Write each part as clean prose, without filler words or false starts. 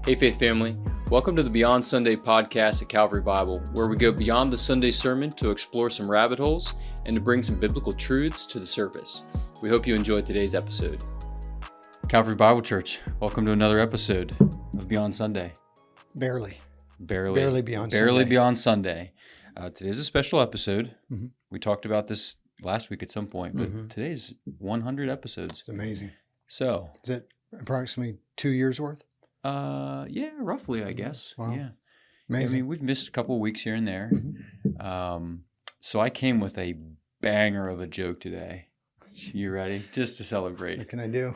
Hey Faith Family, welcome to the Beyond Sunday podcast at Calvary Bible, where we go beyond the Sunday sermon to explore some rabbit holes and to bring some biblical truths to the surface. We hope you enjoyed today's episode. Calvary Bible Church, welcome to another episode of Beyond Sunday. Barely beyond Sunday. Today's a special episode. Mm-hmm. We talked about this last week at some point, but today's 100 episodes. It's amazing. So, is it approximately 2 years worth? Yeah, roughly, I guess. Wow. Yeah. Amazing. I mean, we've missed a couple of weeks here and there. Mm-hmm. So I came with a banger of a joke today. You ready? Just to celebrate. What can I do?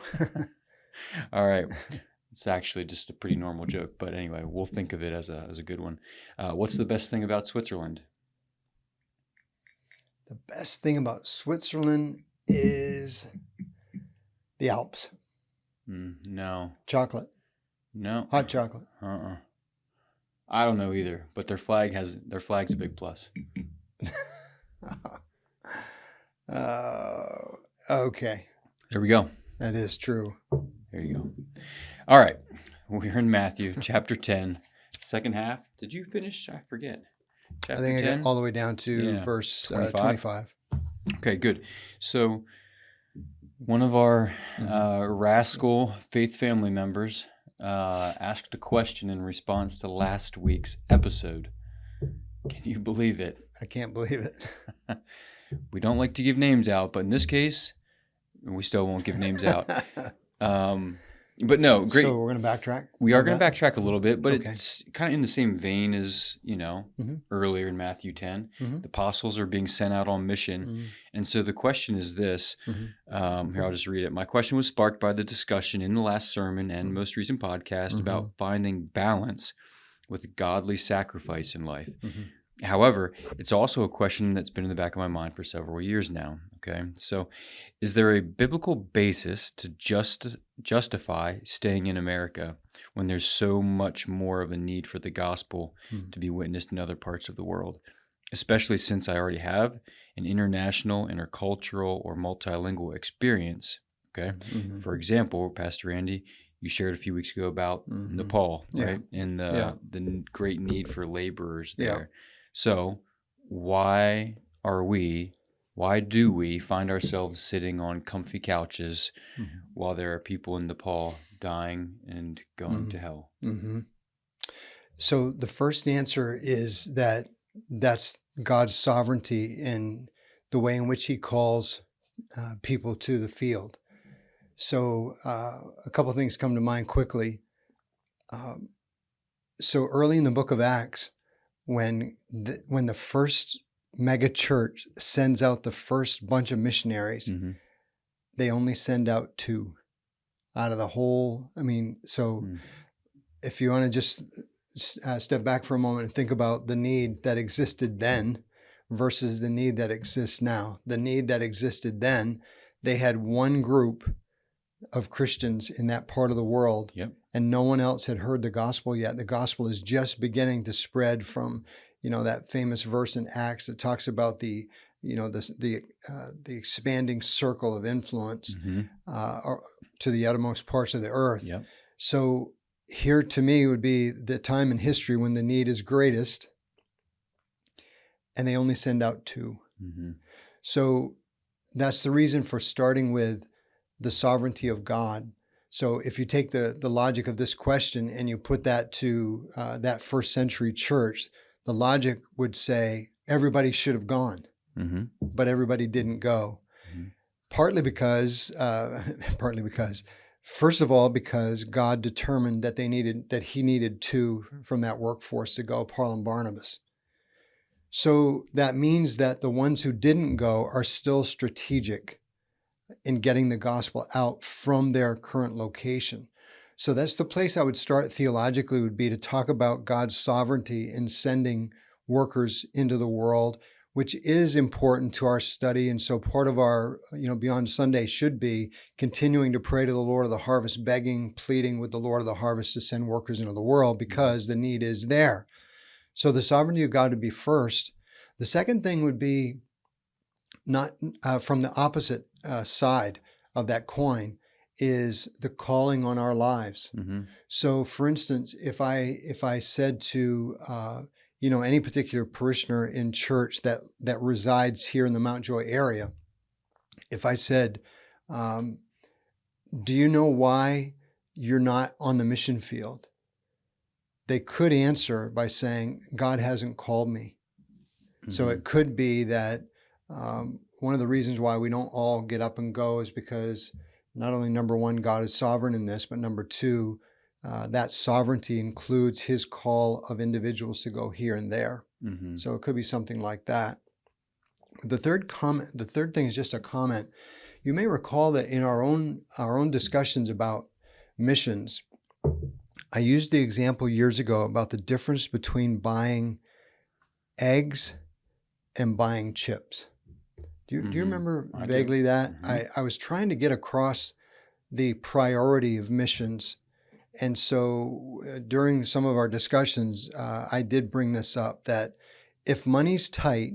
All right. It's actually just a pretty normal joke, but anyway, we'll think of it as a good one. What's the best thing about Switzerland? The best thing about Switzerland is the Alps. No. Chocolate. No. Hot chocolate. I don't know either, but their flag's a big plus. Okay. There we go. That is true. There you go. All right. We're in Matthew chapter 10, second half. Did you finish? I forget. Chapter I think 10? I got all the way down to verse 25. Okay, good. So one of our rascal Faith family members asked a question in response to last week's episode. Can you believe it? I can't believe it. We don't like to give names out, but in this case, we still won't give names out. But no, great. So we're going to backtrack? We are going to backtrack a little bit, but Okay. It's kind of in the same vein as, Mm-hmm. earlier in Matthew 10. Mm-hmm. The apostles are being sent out on mission. Mm-hmm. And so the question is this. Mm-hmm. Here, I'll just read it. My question was sparked by the discussion in the last sermon and most recent podcast about finding balance with godly sacrifice in life. Mm-hmm. However, it's also a question that's been in the back of my mind for several years now. Okay, so is there a biblical basis to justify staying in America when there's so much more of a need for the gospel to be witnessed in other parts of the world, especially since I already have an international, intercultural, or multilingual experience? Okay, for example, Pastor Andy, you shared a few weeks ago about Nepal, right? And the great need for laborers there. Yeah. So why do we find ourselves sitting on comfy couches while there are people in Nepal dying and going to hell? Mm-hmm. So the first answer is that's God's sovereignty in the way in which he calls people to the field. So a couple of things come to mind quickly. So early in the book of Acts, when the first mega church sends out the first bunch of missionaries, they only send out 2 out of the whole. I mean, so if you want to just step back for a moment and think about the need that existed then versus the need that exists now. The need that existed then, they had one group of Christians in that part of the world. Yep. And no one else had heard the gospel yet. The gospel is just beginning to spread from, that famous verse in Acts that talks about the expanding circle of influence to the uttermost parts of the earth. Yep. So here to me would be the time in history when the need is greatest, and they only send out 2. So that's the reason for starting with the sovereignty of God. So if you take the logic of this question and you put that to that first century church, the logic would say everybody should have gone, but everybody didn't go. Partly because, first of all, because God determined that he needed 2 from that workforce to go, Paul and Barnabas. So that means that the ones who didn't go are still strategic in getting the gospel out from their current location. So that's the place I would start theologically, would be to talk about God's sovereignty in sending workers into the world, which is important to our study. And so part of our, Beyond Sunday should be continuing to pray to the Lord of the harvest, begging, pleading with the Lord of the harvest to send workers into the world because the need is there. So the sovereignty of God would be first. The second thing would be not from the opposite side of that coin, is the calling on our lives. Mm-hmm. So, for instance, if I said to any particular parishioner in church that resides here in the Mount Joy area, if I said, "Do you know why you're not on the mission field?" They could answer by saying, "God hasn't called me." Mm-hmm. So it could be that one of the reasons why we don't all get up and go is because not only, number one, God is sovereign in this, but number two, that sovereignty includes his call of individuals to go here and there. Mm-hmm. So it could be something like that. The third thing is just a comment. You may recall that in our own discussions about missions, I used the example years ago about the difference between buying eggs and buying chips. Do you remember vaguely that? Mm-hmm. I was trying to get across the priority of missions. And so during some of our discussions, I did bring this up, that if money's tight,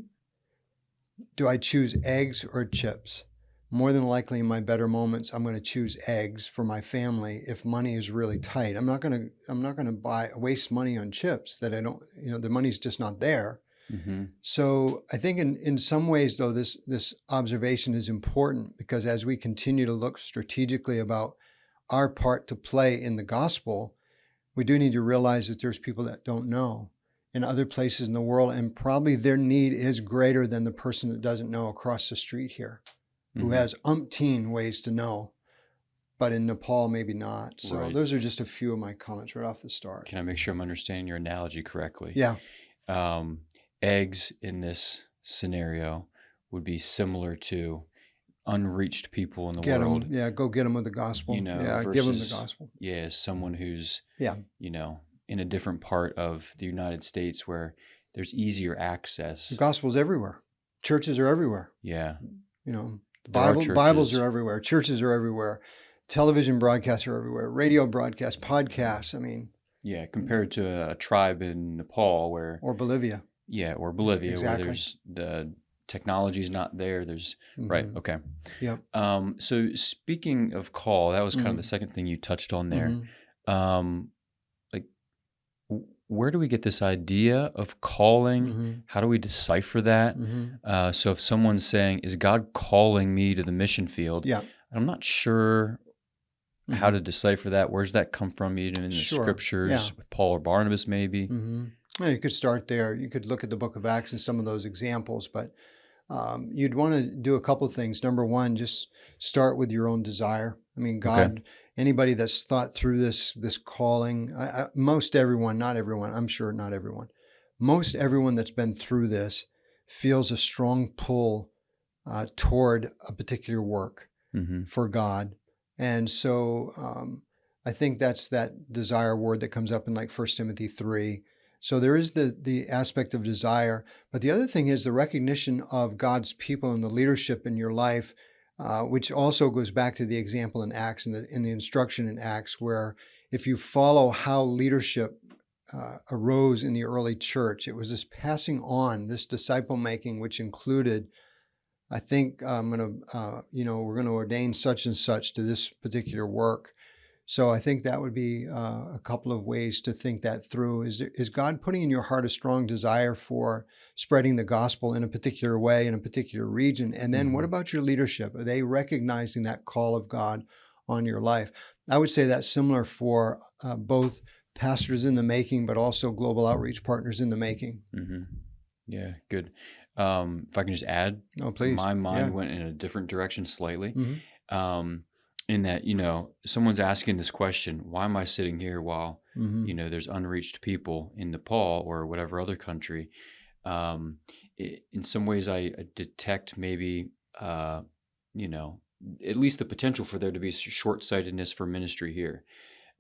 do I choose eggs or chips? More than likely in my better moments, I'm going to choose eggs for my family if money is really tight. I'm not going to waste money on chips that I don't, the money's just not there. Mm-hmm. So I think in some ways, though, this observation is important, because as we continue to look strategically about our part to play in the gospel, we do need to realize that there's people that don't know in other places in the world, and probably their need is greater than the person that doesn't know across the street here, who Mm-hmm. has umpteen ways to know, but in Nepal, maybe not. So Right. those are just a few of my comments right off the start. Can I make sure I'm understanding your analogy correctly? Yeah. Eggs in this scenario would be similar to unreached people in the world. Go get them with the gospel. Give them the gospel. Yeah, someone who's, Yeah. In a different part of the United States where there's easier access. The gospel's everywhere. Churches are everywhere. Yeah. Bibles are everywhere. Churches are everywhere. Television broadcasts are everywhere. Radio broadcasts, podcasts. I mean. Yeah, compared to a tribe in Nepal or Bolivia. Yeah, or Bolivia, exactly. Where there's the technology's not there. There's right. Okay. Yep. So speaking of call, that was kind of the second thing you touched on there. Where do we get this idea of calling? How do we decipher that? So if someone's saying, "Is God calling me to the mission field?" Yeah. I'm not sure how to decipher that. Where's that come from? Even in the scriptures with Paul or Barnabas, maybe. Well, you could start there. You could look at the book of Acts and some of those examples, but you'd want to do a couple of things. Number one, just start with your own desire. I mean, God, anybody that's thought through this calling, most everyone, not everyone, I'm sure not everyone, most everyone that's been through this feels a strong pull toward a particular work for God. And so I think that's that desire word that comes up in like 1 Timothy 3. So there is the aspect of desire, but the other thing is the recognition of God's people and the leadership in your life, which also goes back to the example in Acts and in the instruction in Acts, where if you follow how leadership arose in the early church, it was this passing on, this disciple making, which included, I think we're going to ordain such and such to this particular work. So I think that would be a couple of ways to think that through. Is God putting in your heart a strong desire for spreading the gospel in a particular way, in a particular region? And then what about your leadership? Are they recognizing that call of God on your life? I would say that's similar for both pastors in the making, but also global outreach partners in the making. Yeah, good. If I can just add, please. My mind went in a different direction slightly. In that, someone's asking this question, why am I sitting here while, there's unreached people in Nepal or whatever other country? In some ways, I detect maybe, at least the potential for there to be short-sightedness for ministry here.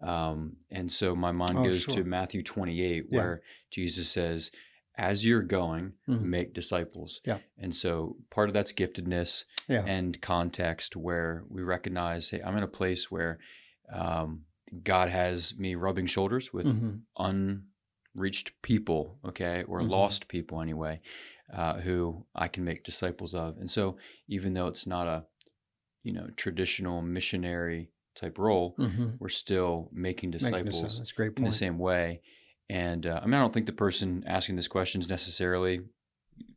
And so my mind goes to Matthew 28, where Jesus says, as you're going, make disciples. Yeah. And so part of that's giftedness and context, where we recognize, hey, I'm in a place where God has me rubbing shoulders with unreached people, or lost people anyway, who I can make disciples of. And so even though it's not a, traditional missionary type role, Mm-hmm. we're still making disciples That's a great in the point. same way. And I mean, I don't think the person asking this question is necessarily,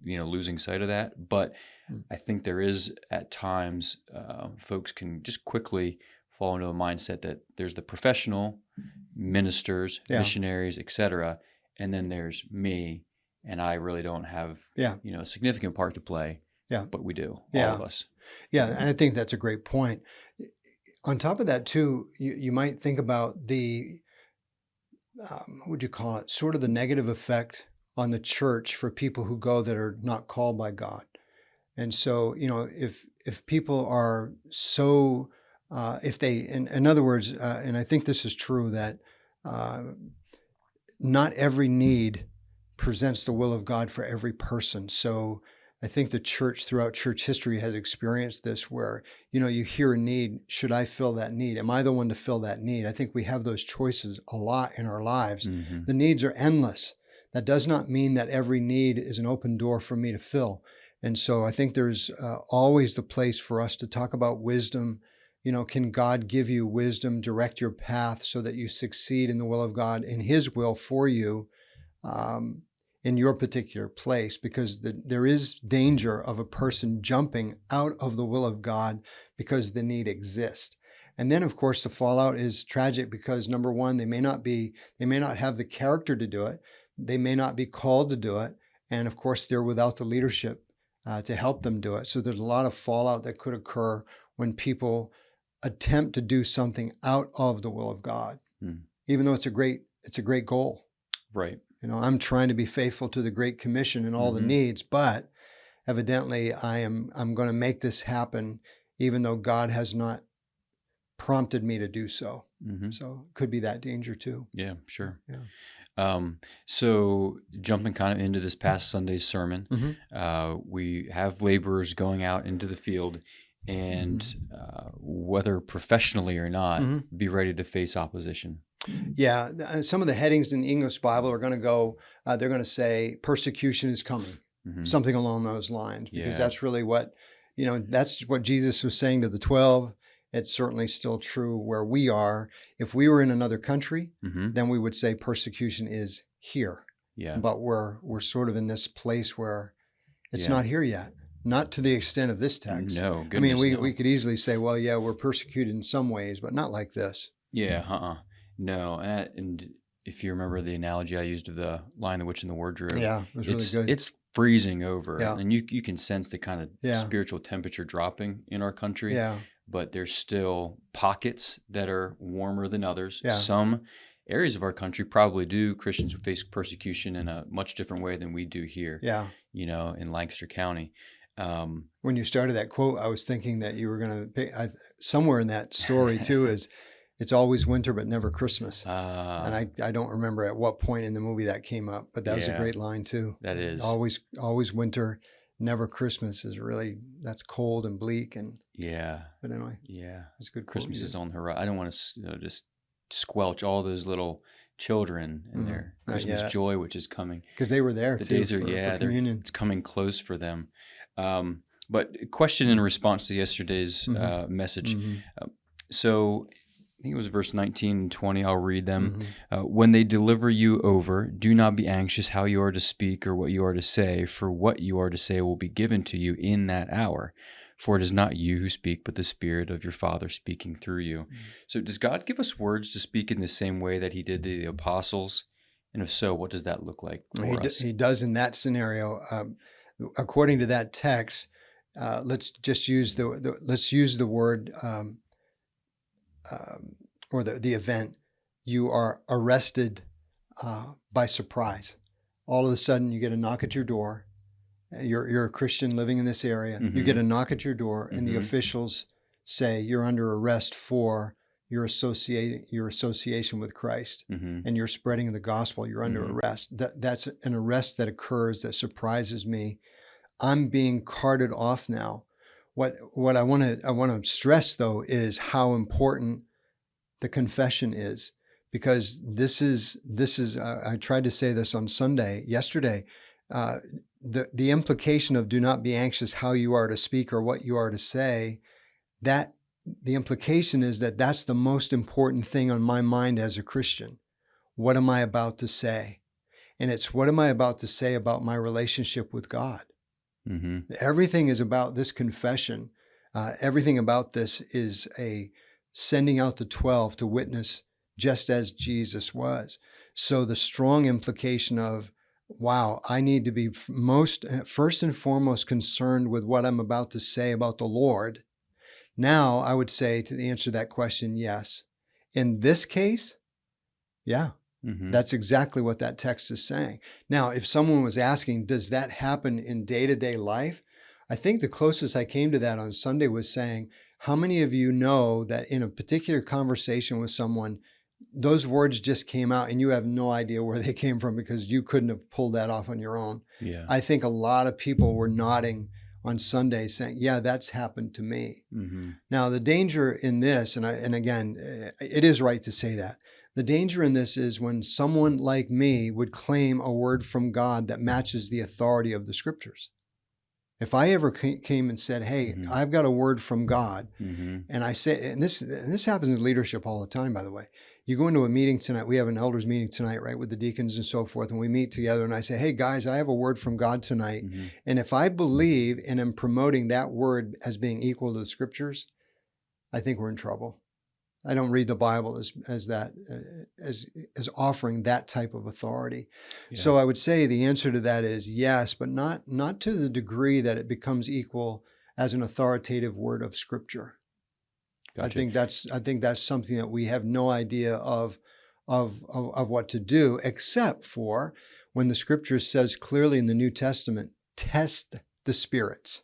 losing sight of that. But Mm. I think there is at times folks can just quickly fall into a mindset that there's the professional ministers, Yeah. missionaries, etc., and then there's me, and I really don't have Yeah. a significant part to play. Yeah. But we do, all Yeah. of us. Yeah, and I think that's a great point. On top of that, too, you might think about the, what would you call it, sort of the negative effect on the church for people who go that are not called by God. And so, if people are so, if they, in other words, and I think this is true, that not every need presents the will of God for every person. So I think the church throughout church history has experienced this where, you hear a need. Should I fill that need? Am I the one to fill that need? I think we have those choices a lot in our lives. Mm-hmm. The needs are endless. That does not mean that every need is an open door for me to fill. And so I think there's always the place for us to talk about wisdom. Can God give you wisdom, direct your path so that you succeed in the will of God, in His will for you, in your particular place? Because there is danger of a person jumping out of the will of God because the need exists. And then, of course, the fallout is tragic because, number one, they may not have the character to do it. They may not be called to do it. And of course, they're without the leadership to help them do it. So there's a lot of fallout that could occur when people attempt to do something out of the will of God, even though it's a great goal. Right. I'm trying to be faithful to the Great Commission and all the needs, but evidently I'm going to make this happen, even though God has not prompted me to do so. Mm-hmm. So it could be that danger too. Yeah, sure. Yeah. So jumping kind of into this past Sunday's sermon, we have laborers going out into the field, and whether professionally or not, be ready to face opposition. Yeah, some of the headings in the English Bible are going to go, they're going to say persecution is coming, something along those lines, because that's really what, that's what Jesus was saying to the 12. It's certainly still true where we are. If we were in another country, then we would say persecution is here. Yeah. But we're sort of in this place where it's not here yet. Not to the extent of this text. No, I mean, we could easily say, well, yeah, we're persecuted in some ways, but not like this. Yeah, no. And if you remember the analogy I used of the Lion, the Witch, and the Wardrobe, yeah, it was really good. It's freezing over, Yeah. and you can sense the kind of spiritual temperature dropping in our country. Yeah. But there's still pockets that are warmer than others. Yeah. Some areas of our country probably do. Christians face persecution in a much different way than we do here. Yeah. In Lancaster County. When you started that quote, I was thinking that you were going to pick somewhere in that story too is it's always winter but never Christmas. And I don't remember at what point in the movie that came up, but that was a great line too. That is. Always winter, never Christmas is really, that's cold and bleak. And but anyway, it's a good quote. Christmas is on the horizon. I don't want to just squelch all those little children and their Christmas joy, which is coming. Because they were there the too. Days are, for communion. It's coming close for them. But question in response to yesterday's message. So I think it was verse 19 and 20. I'll read them. When they deliver you over, do not be anxious how you are to speak or what you are to say, for what you are to say will be given to you in that hour. For it is not you who speak, but the Spirit of your Father speaking through you. So does God give us words to speak in the same way that He did to the apostles? And if so, what does that look like for us? He does in that scenario. According to that text, let's just use the word or the event. You are arrested by surprise. All of a sudden, you get a knock at your door. You're a Christian living in this area. You get a knock at your door, and the officials say you're under arrest for your association with Christ, and you're spreading the gospel. You're under arrest. That's an arrest that occurs that surprises me. I'm being carted off now. What I want to stress though is how important the confession is, because this is I tried to say this on yesterday. The implication of do not be anxious how you are to speak or what you are to say, that the implication is that that's the most important thing on my mind as a Christian. What am I about to say? And it's what am I about to say about my relationship with God? Mm-hmm. Everything is about this confession. Everything about this is a sending out the 12 to witness just as Jesus was. So the strong implication of, wow, I need to be first and foremost concerned with what I'm about to say about the Lord. Now, I would say to answer that question, yes. In this case, yeah, Mm-hmm. that's exactly what that text is saying. Now, if someone was asking, does that happen in day-to-day life? I think the closest I came to that on Sunday was saying, how many of you know that in a particular conversation with someone, those words just came out and you have no idea where they came from because you couldn't have pulled that off on your own? Yeah. I think a lot of people were nodding on Sunday saying, yeah, that's happened to me. Mm-hmm. Now, the danger in this, and again, it is right to say that, the danger in this is when someone like me would claim a word from God that matches the authority of the scriptures. If I ever came and said, hey, Mm-hmm. I've got a word from God, Mm-hmm. and I say, and this happens in leadership all the time, by the way. You go into a meeting tonight, we have an elders meeting tonight, right, with the deacons and so forth, and we meet together, and I say, hey, guys, I have a word from God tonight, Mm-hmm. and if I believe and am promoting that word as being equal to the scriptures, I think we're in trouble. I don't read the Bible as offering that type of authority. Yeah. So I would say the answer to that is yes, but not to the degree that it becomes equal as an authoritative word of Scripture. Gotcha. I think that's something that we have no idea of what to do, except for when the Scripture says clearly in the New Testament, test the spirits,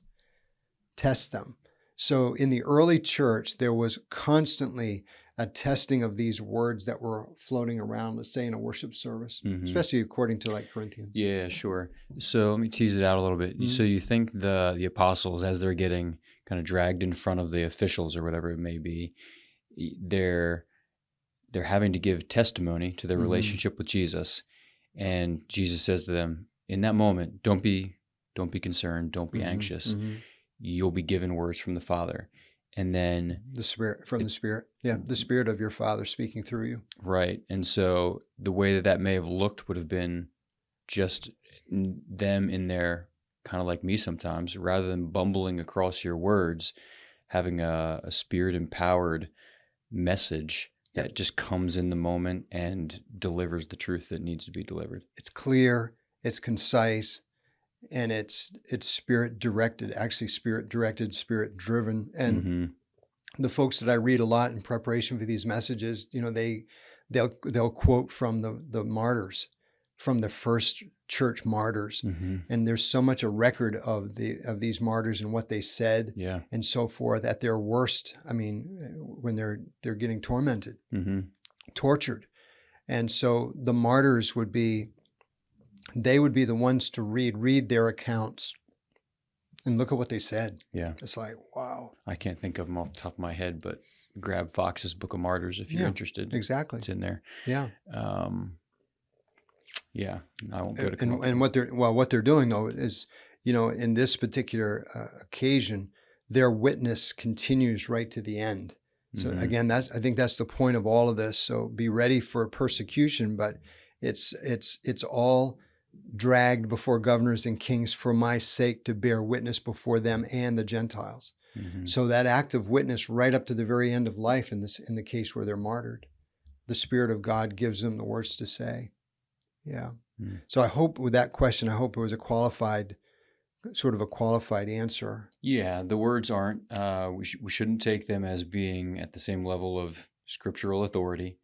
test them. So in the early church, there was constantly a testing of these words that were floating around, let's say in a worship service, Mm-hmm. especially according to like Corinthians. Yeah, sure. So let me tease it out a little bit. Mm-hmm. So you think the apostles, as they're getting kind of dragged in front of the officials or whatever it may be, they're having to give testimony to their Mm-hmm. relationship with Jesus, and Jesus says to them, in that moment, don't be concerned, don't be Mm-hmm. anxious. Mm-hmm. You'll be given words from the Father. And then the Spirit, the Spirit of your Father speaking through you. Right. And so the way that may have looked would have been just them in there, kind of like me sometimes, rather than bumbling across your words, having a spirit empowered message that just comes in the moment and delivers the truth that needs to be delivered. It's clear, it's concise, and it's spirit directed, actually spirit directed, spirit driven. And Mm-hmm. the folks that I read a lot in preparation for these messages, you know, they'll quote from the martyrs, from the first church martyrs. Mm-hmm. And there's so much a record of these martyrs and what they said, Yeah. and so forth, at their worst. I mean, when they're getting tormented, Mm-hmm. tortured. And so the martyrs would be the ones to read their accounts and look at what they said. Yeah. It's like, wow. I can't think of them off the top of my head, but grab Fox's Book of Martyrs if you're Yeah, interested. Exactly. It's in there. Yeah. Yeah, I won't go to And what they're doing though is, you know, in this particular occasion, their witness continues right to the end. So Mm-hmm. again, I think that's the point of all of this. So be ready for persecution, but it's all dragged before governors and kings for my sake to bear witness before them and the Gentiles. Mm-hmm. So that act of witness right up to the very end of life, in the case where they're martyred, the Spirit of God gives them the words to say. Yeah. Mm-hmm. So I hope with that question, I hope it was a qualified answer. Yeah, the words aren't. We shouldn't take them as being at the same level of scriptural authority,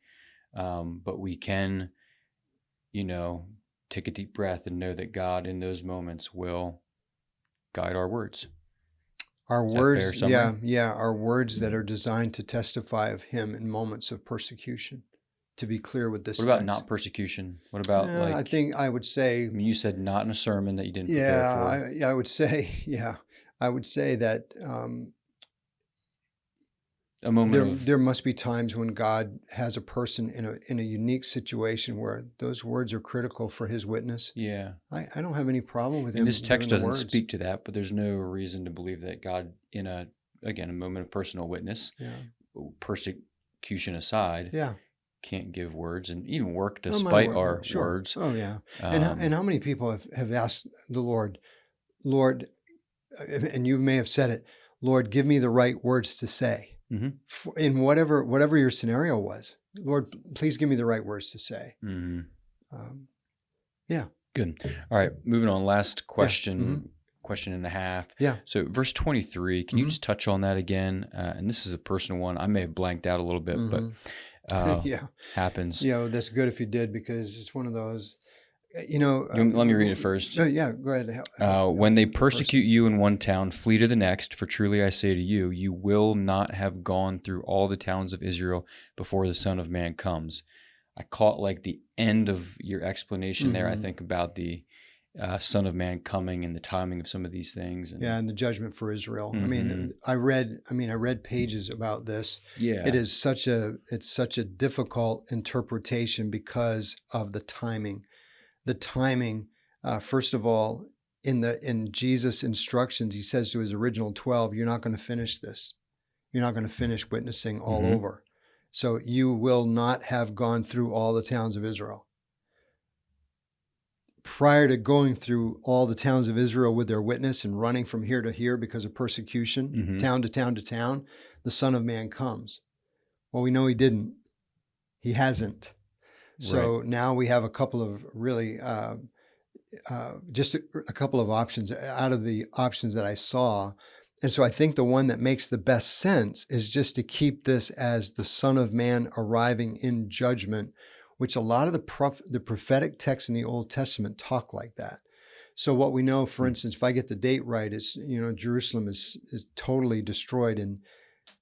but we can, take a deep breath and know that God in those moments will guide our words. Our Is that words, fair summary? our words that are designed to testify of Him in moments of persecution. To be clear with this. What about text. not persecution? What about I think I would say. I mean, you said not in a sermon that you didn't prepare for. I would say. Yeah, I would say that A moment there must be times when God has a person in a unique situation where those words are critical for His witness. Yeah. I don't have any problem with Him. And this text doing the doesn't words. speak to that, but there's no reason to believe that God in a again, a moment of personal witness, Yeah. persecution aside, Yeah. can't give words and even work Oh, my despite word. our Sure. words. Oh, yeah. Um, And how many people have asked the Lord, and you may have said it, Lord, give me the right words to say mhm, in whatever your scenario was. Lord, please give me the right words to say. mhm. Um, yeah. Good. All right, moving on. Last Yeah. Hmm. question and a half. Yeah. So, verse 23, can you Hmm. just touch on that again? And this is a personal one. I may have blanked out a little bit, but Hmm. Yeah. happens. That's good if you did, because it's one of those, Let me read it first. yeah, go ahead. When they Help the person. persecute you in one town, flee to the next. For truly I say to you, you will not have gone through all the towns of Israel before the Son of Man comes. I caught like the end of your explanation there. I Hmm. think about the Son of Man coming and the timing of some of these things. Yeah, and the judgment for Israel. I Mhm. mean, I read pages about this. Yeah. It's such a difficult interpretation because of the timing. The timing, first of all, in Jesus' instructions, he says to his original 12, "You're not going to finish this. You're not going to finish witnessing all Hmm. over. So you will not have gone through all the towns of Israel." Prior to going through all the towns of Israel with their witness and running from here to here because of persecution, Hmm. town to town to town, the Son of Man comes. Well, we know he didn't. He hasn't. Right. So now we have a couple of really, just a couple of options out of the options that I saw. And so I think the one that makes the best sense is just to keep this as the Son of Man arriving in judgment, which a lot of the prophetic texts in the Old Testament talk like that. So what we know, for instance, if I get the date right, is Jerusalem is totally destroyed in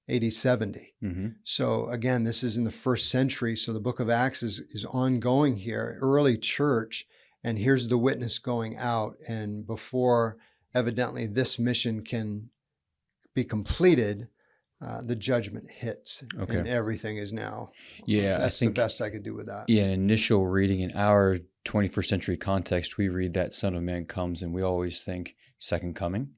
AD 70. Hmm. So again, this is in the first century. So the book of Acts is ongoing here, early church, and here's the witness going out. And before evidently this mission can be completed, the judgment hits, Okay. and everything is now. Yeah, I That's the think, best I could do with that. yeah, an initial reading in our 21st century context, we read that Son of Man comes and we always think second coming,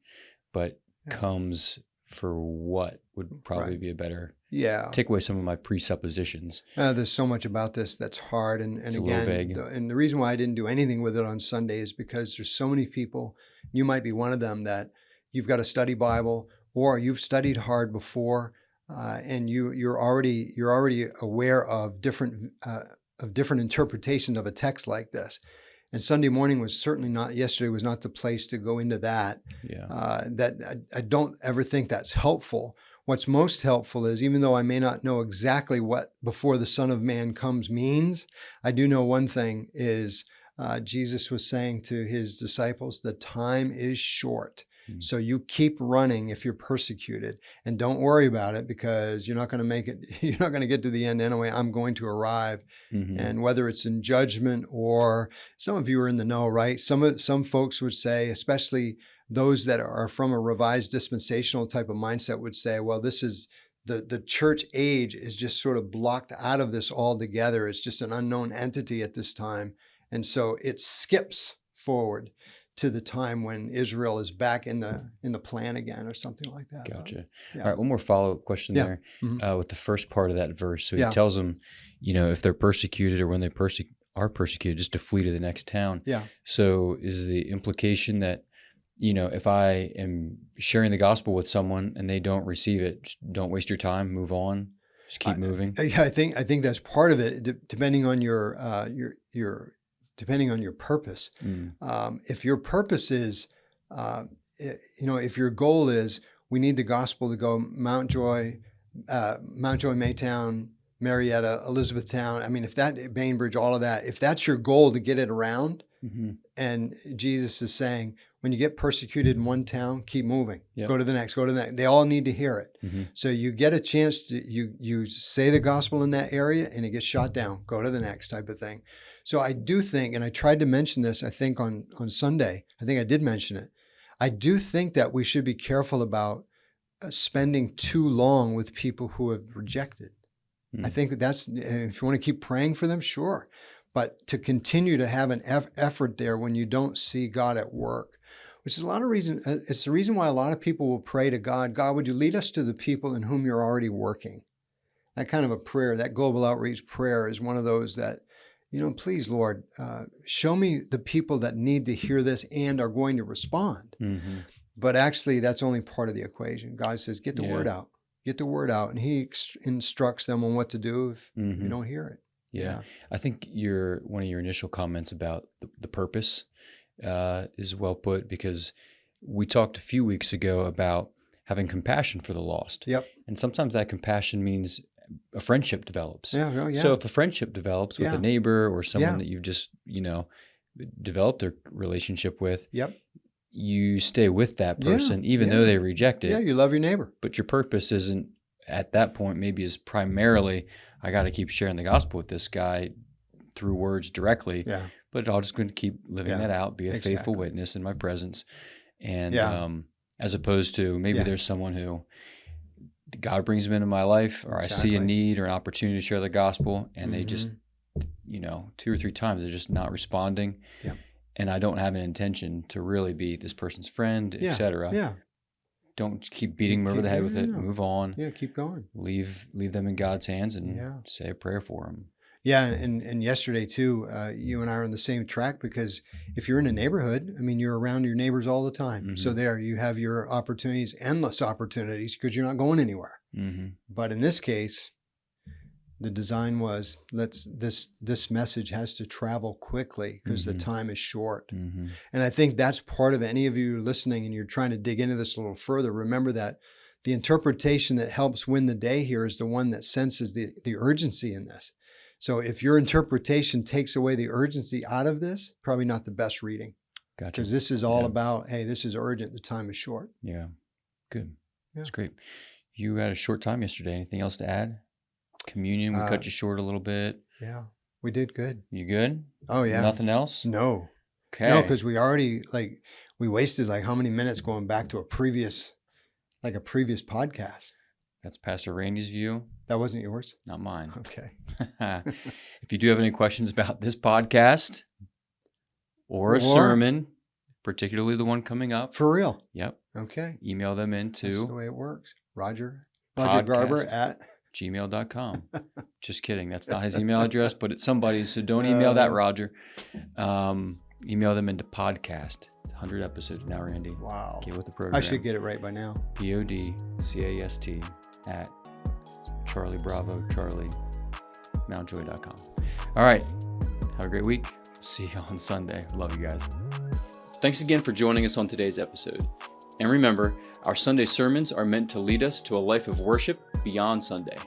but Yeah. comes for what would probably Right. be a better, Yeah. take away some of my presuppositions. There's so much about this that's hard, and It's a little again, vague. and the reason why I didn't do anything with it on Sunday is because there's so many people. You might be one of them that you've got a study Bible, or you've studied hard before, and you're already aware of different interpretations of a text like this. And Sunday morning was certainly not. Yesterday was not the place to go into that. Yeah. That I don't ever think that's helpful. What's most helpful is, even though I may not know exactly what "before the Son of Man comes" means, I do know one thing is Jesus was saying to his disciples, the time is short. Mm. So you keep running if you're persecuted, and don't worry about it, because you're not going to make it. You're not going to get to the end anyway. I'm going to arrive. Hmm. And whether it's in judgment, or some of you are in the know, right? Some folks would say, especially those that are from a revised dispensational type of mindset, would say, well, this is the church age is just sort of blocked out of this altogether. It's just an unknown entity at this time. And so it skips forward to the time when Israel is back in the plan again, or something like that. Gotcha. Yeah. All right, one more follow-up question Yeah. there Mhm. with the first part of that verse. So he Yeah. tells them, if they're persecuted or when they are persecuted, just to flee to the next town. Yeah. So is the implication that, if I am sharing the gospel with someone and they don't receive it, just don't waste your time, move on, just keep moving? Yeah, I think that's part of it, depending on your depending on your purpose. Mm. If your purpose is, if your goal is, we need the gospel to go Mount Joy, Maytown, Marietta, Elizabethtown. I mean, if that, Bainbridge, all of that, if that's your goal to get it around, Hmm. and Jesus is saying, when you get persecuted in one town, keep moving. Yep. Go to the next. Go to the next. They all need to hear it. Hmm. So you get a chance to you say the gospel in that area, and it gets shot down. Go to the next, type of thing. So I do think, and I tried to mention this, I think on Sunday, I think I did mention it. I do think that we should be careful about spending too long with people who have rejected. I think that's, if you want to keep praying for them, sure. But to continue to have an effort there when you don't see God at work, which is a lot of reason. It's the reason why a lot of people will pray to God, God, would you lead us to the people in whom you're already working? That kind of a prayer, that global outreach prayer is one of those that, please, Lord, show me the people that need to hear this and are going to respond. Mm-hmm. But actually, that's only part of the equation. God says, get the word out. Get the word out. And he instructs them on what to do if you don't hear it. Yeah. I think one of your initial comments about the purpose is well put, because we talked a few weeks ago about having compassion for the lost. Yep. And sometimes that compassion means a friendship develops. Yeah. So if a friendship develops with a neighbor or someone that you've just, developed a relationship with, you stay with that person even though they reject it. Yeah, you love your neighbor. But your purpose isn't at that point, maybe is primarily, I got to keep sharing the gospel with this guy through words directly. Yeah. But I'm just going to keep living that out, be a faithful witness in my presence. And as opposed to maybe there's someone who God brings them into my life, or I see a need or an opportunity to share the gospel, and they just, 2 or 3 times, they're just not responding. Yeah. And I don't have an intention to really be this person's friend, etc. Yeah. Don't keep beating them over the head with it. Move on. Yeah, keep going. Leave them in God's hands and say a prayer for them. Yeah, and yesterday too, you and I are on the same track, because if you're in a neighborhood, you're around your neighbors all the time. Mm-hmm. So there you have your opportunities, endless opportunities, because you're not going anywhere. Mm-hmm. But in this case, the design was this message has to travel quickly because the time is short. Mm-hmm. And I think that's part of it. Any of you listening and you're trying to dig into this a little further, remember that the interpretation that helps win the day here is the one that senses the urgency in this. So if your interpretation takes away the urgency out of this, probably not the best reading. Gotcha. Because this is all about, hey, this is urgent. The time is short. Yeah. Good. Yeah. That's great. You had a short time yesterday. Anything else to add? Communion, we cut you short a little bit. Yeah, we did good. You good? Oh, yeah. Nothing else? No. Okay. No, because we already, we wasted how many minutes going back to a previous podcast. That's Pastor Randy's view. That wasn't yours? Not mine. Okay. If you do have any questions about this podcast or a sermon, particularly the one coming up. For real? Yep. Okay. Email them into. That's the way it works. Roger Garber at gmail.com. Just kidding. That's not his email address, but it's somebody's. So don't email that, Roger. Email them into podcast. It's 100 episodes now, Randy. Wow. Get with the program. I should get it right by now. PODCAST at Charlie Bravo Charlie mountjoy.com. All right. Have a great week. See you on Sunday. Love you guys. Thanks again for joining us on today's episode. And remember, our Sunday sermons are meant to lead us to a life of worship beyond Sunday.